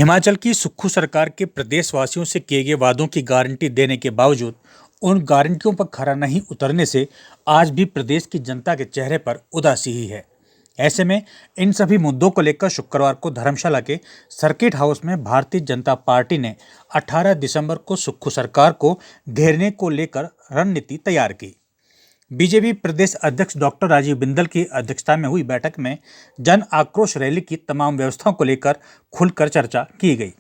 हिमाचल की सुक्खू सरकार के प्रदेशवासियों से किए गए वादों की गारंटी देने के बावजूद उन गारंटियों पर खरा नहीं उतरने से आज भी प्रदेश की जनता के चेहरे पर उदासी ही है। ऐसे में इन सभी मुद्दों को लेकर शुक्रवार को धर्मशाला के सर्किट हाउस में भारतीय जनता पार्टी ने 18 दिसंबर को सुक्खू सरकार को घेरने को लेकर रणनीति तैयार की। बीजेपी प्रदेश अध्यक्ष डॉक्टर राजीव बिंदल की अध्यक्षता में हुई बैठक में जन आक्रोश रैली की तमाम व्यवस्थाओं को लेकर खुलकर चर्चा की गई।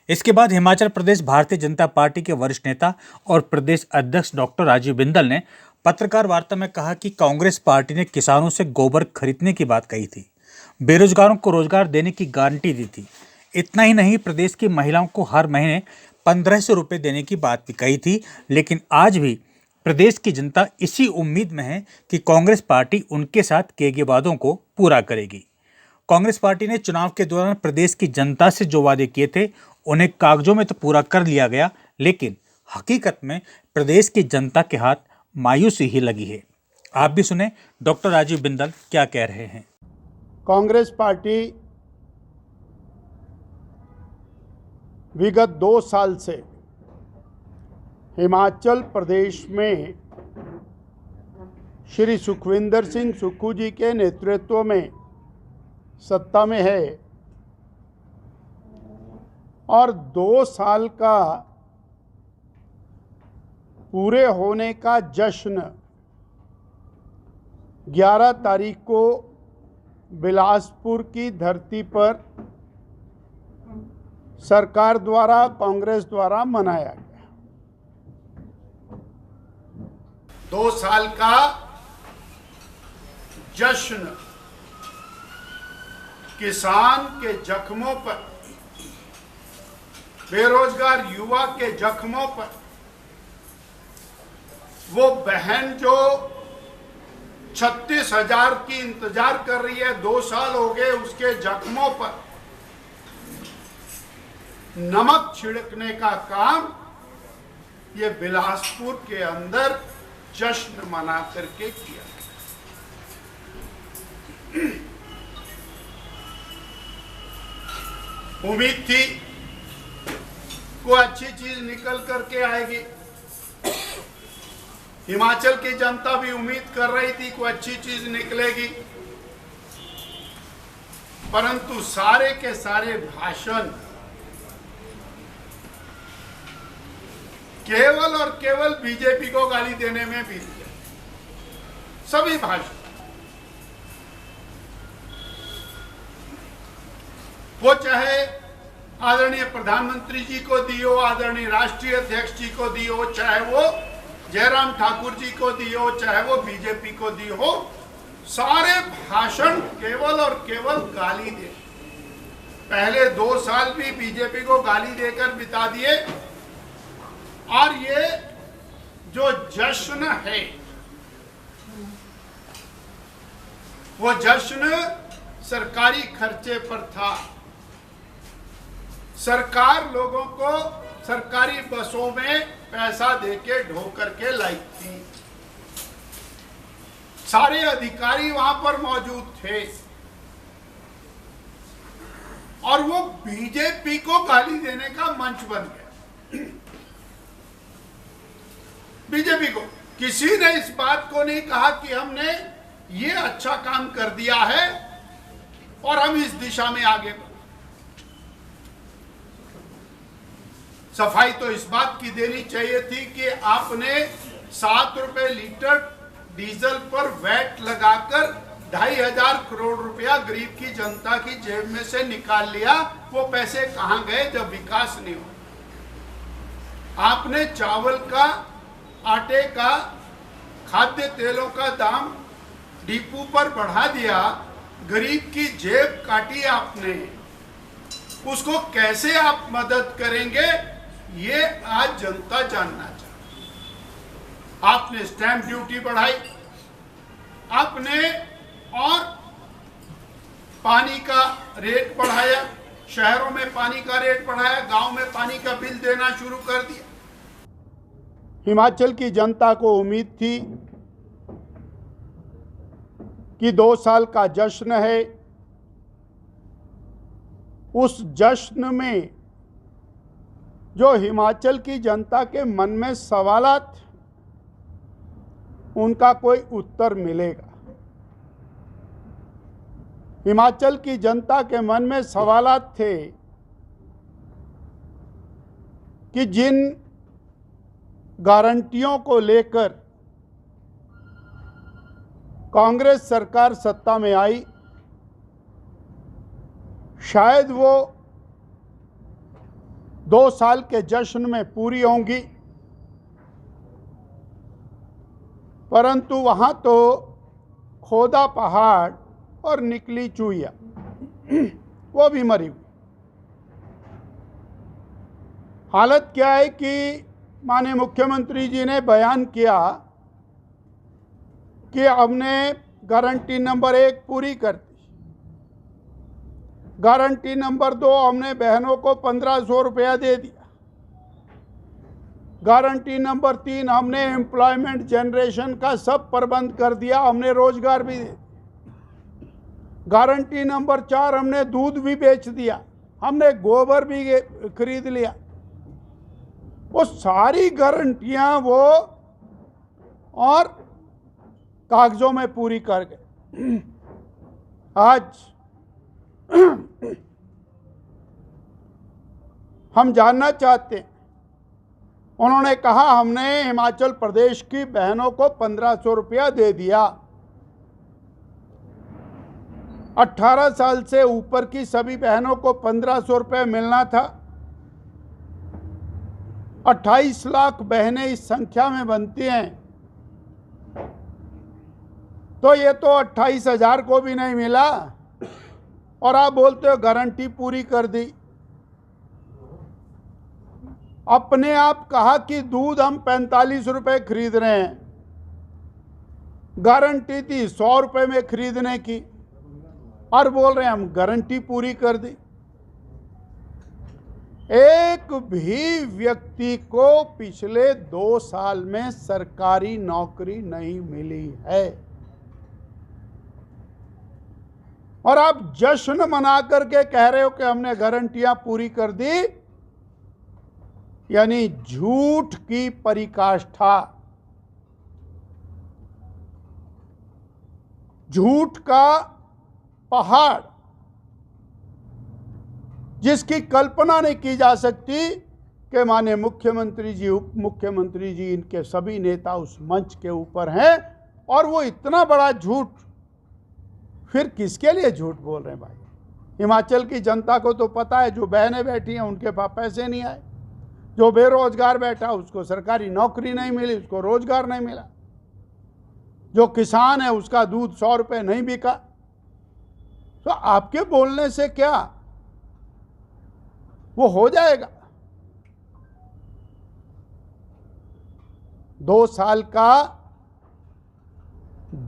इसके बाद हिमाचल प्रदेश भारतीय जनता पार्टी के वरिष्ठ नेता और प्रदेश अध्यक्ष डॉक्टर राजीव बिंदल ने पत्रकार वार्ता में कहा कि कांग्रेस पार्टी ने किसानों से गोबर खरीदने की बात कही थी, बेरोजगारों को रोजगार देने की गारंटी दी थी। इतना ही नहीं, प्रदेश की महिलाओं को हर महीने 1500 रुपये देने की बात भी कही थी। लेकिन आज भी प्रदेश की जनता इसी उम्मीद में है कि कांग्रेस पार्टी उनके साथ किए गए वादों को पूरा करेगी। कांग्रेस पार्टी ने चुनाव के दौरान प्रदेश की जनता से जो वादे किए थे उन्हें कागजों में तो पूरा कर लिया गया, लेकिन हकीकत में प्रदेश की जनता के हाथ मायूसी ही लगी है। आप भी सुने डॉक्टर राजीव बिंदल क्या कह रहे हैं। कांग्रेस पार्टी विगत 2 साल से हिमाचल प्रदेश में श्री सुखविंदर सिंह सुक्खू जी के नेतृत्व में सत्ता में है और 2 साल का पूरे होने का जश्न 11 तारीख को बिलासपुर की धरती पर सरकार द्वारा, कांग्रेस द्वारा मनाया गया। 2 साल का जश्न किसान के जख्मों पर, बेरोजगार युवा के जख्मों पर, वो बहन जो 36,000 की इंतजार कर रही है, 2 साल हो गए, उसके जख्मों पर नमक छिड़कने का काम ये बिलासपुर के अंदर जश्न मना करके किया। उम्मीद थी कोई अच्छी चीज निकल करके आएगी। हिमाचल की जनता भी उम्मीद कर रही थी कोई अच्छी चीज निकलेगी, परंतु सारे के सारे भाषण केवल और केवल बीजेपी को गाली देने में बीत गए। सभी भाषण, वो चाहे आदरणीय प्रधानमंत्री जी को दियो, आदरणीय राष्ट्रीय अध्यक्ष जी को दियो, चाहे वो जयराम ठाकुर जी को दियो, चाहे वो बीजेपी को दियो, सारे भाषण केवल और केवल गाली दे। पहले 2 साल भी बीजेपी को गाली देकर बिता दिए और ये जो जश्न है वो जश्न सरकारी खर्चे पर था। सरकार लोगों को सरकारी बसों में पैसा देके ढो करके लाई थी। सारे अधिकारी वहां पर मौजूद थे और वो बीजेपी को गाली देने का मंच बन गया। बीजेपी को किसी ने इस बात को नहीं कहा कि हमने ये अच्छा काम कर दिया है और हम इस दिशा में आगे बढ़े। सफाई तो इस बात की देनी चाहिए थी कि आपने 7 रुपए लीटर डीजल पर वैट लगाकर 2,500 करोड़ रुपया गरीब की जनता की जेब में से निकाल लिया। वो पैसे कहां गए जब विकास नहीं हुआ? आपने चावल का, आटे का, खाद्य तेलों का दाम डिपू पर बढ़ा दिया, गरीब की जेब काटी आपने। उसको कैसे आप मदद करेंगे ये आज जनता जानना चाहती। आपने स्टैंप ड्यूटी बढ़ाई, आपने और पानी का रेट बढ़ाया, शहरों में पानी का रेट बढ़ाया, गांव में पानी का बिल देना शुरू कर दिया। हिमाचल की जनता को उम्मीद थी कि 2 साल का जश्न है, उस जश्न में जो हिमाचल की जनता के मन में सवालात थे, उनका कोई उत्तर मिलेगा। हिमाचल की जनता के मन में सवालात थे कि जिन गारंटियों को लेकर कांग्रेस सरकार सत्ता में आई, शायद वो 2 साल के जश्न में पूरी होंगी, परंतु वहां तो खोदा पहाड़ और निकली चूहिया, वो भी मरी हुई। हालत क्या है कि माननीय मुख्यमंत्री जी ने बयान किया कि हमने गारंटी नंबर 1 पूरी कर दी, गारंटी नंबर 2 हमने बहनों को 1500 रुपया दे दिया, गारंटी नंबर 3 हमने एम्प्लॉयमेंट जनरेशन का सब प्रबंध कर दिया, हमने रोजगार भी दे दिया, गारंटी नंबर 4 हमने दूध भी बेच दिया, हमने गोबर भी खरीद लिया। वो सारी गारंटियां वो और कागजों में पूरी कर गए। आज हम जानना चाहते हैं, उन्होंने कहा हमने हिमाचल प्रदेश की बहनों को 1500 रुपया दे दिया। 18 साल से ऊपर की सभी बहनों को 1500 रुपये मिलना था। 28 लाख बहनें इस संख्या में बनती हैं, तो ये तो 28,000 को भी नहीं मिला और आप बोलते हो गारंटी पूरी कर दी। अपने आप कहा कि दूध हम 45 रुपए खरीद रहे हैं, गारंटी थी 100 रुपए में खरीदने की, और बोल रहे हैं हम गारंटी पूरी कर दी। एक भी व्यक्ति को पिछले 2 साल में सरकारी नौकरी नहीं मिली है और आप जश्न मना करके कह रहे हो कि हमने गारंटियां पूरी कर दी, यानी झूठ की पराकाष्ठा, झूठ का पहाड़ जिसकी कल्पना नहीं की जा सकती कि माननीय मुख्यमंत्री जी, उप मुख्यमंत्री जी, इनके सभी नेता उस मंच के ऊपर हैं और वो इतना बड़ा झूठ फिर किसके लिए झूठ बोल रहे हैं भाई? हिमाचल की जनता को तो पता है, जो बहनें बैठी हैं उनके पास पैसे नहीं आए, जो बेरोजगार बैठा उसको सरकारी नौकरी नहीं मिली, उसको रोजगार नहीं मिला, जो किसान है उसका दूध 100 रुपये नहीं बिका। तो आपके बोलने से क्या वो हो जाएगा? 2 साल का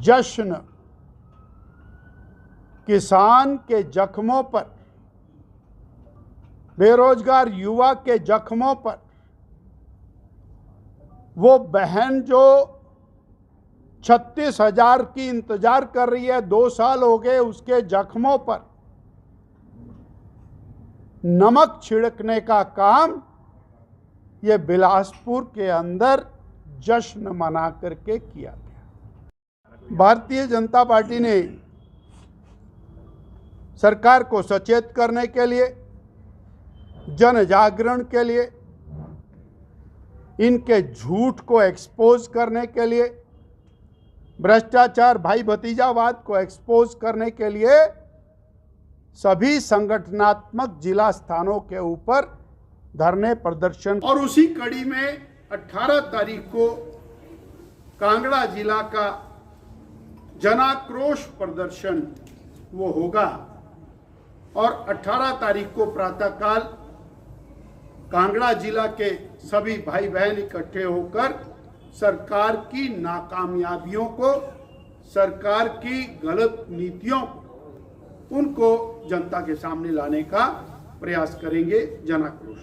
जश्न किसान के जख्मों पर, बेरोजगार युवा के जख्मों पर, वो बहन जो 36,000 की इंतजार कर रही है, 2 साल हो गए, उसके जख्मों पर नमक छिड़कने का काम ये बिलासपुर के अंदर जश्न मना करके किया गया। भारतीय जनता पार्टी ने सरकार को सचेत करने के लिए, जन जागरण के लिए, इनके झूठ को एक्सपोज करने के लिए, भ्रष्टाचार भाई भतीजावाद को एक्सपोज करने के लिए सभी संगठनात्मक जिला स्थानों के ऊपर धरने प्रदर्शन, और उसी कड़ी में 18 तारीख को कांगड़ा जिला का जनाक्रोश प्रदर्शन वो होगा और 18 तारीख को प्रातःकाल कांगड़ा जिला के सभी भाई बहन इकट्ठे होकर सरकार की नाकामयाबियों को, सरकार की गलत नीतियों को, उनको जनता के सामने लाने का प्रयास करेंगे। जनाक्रोश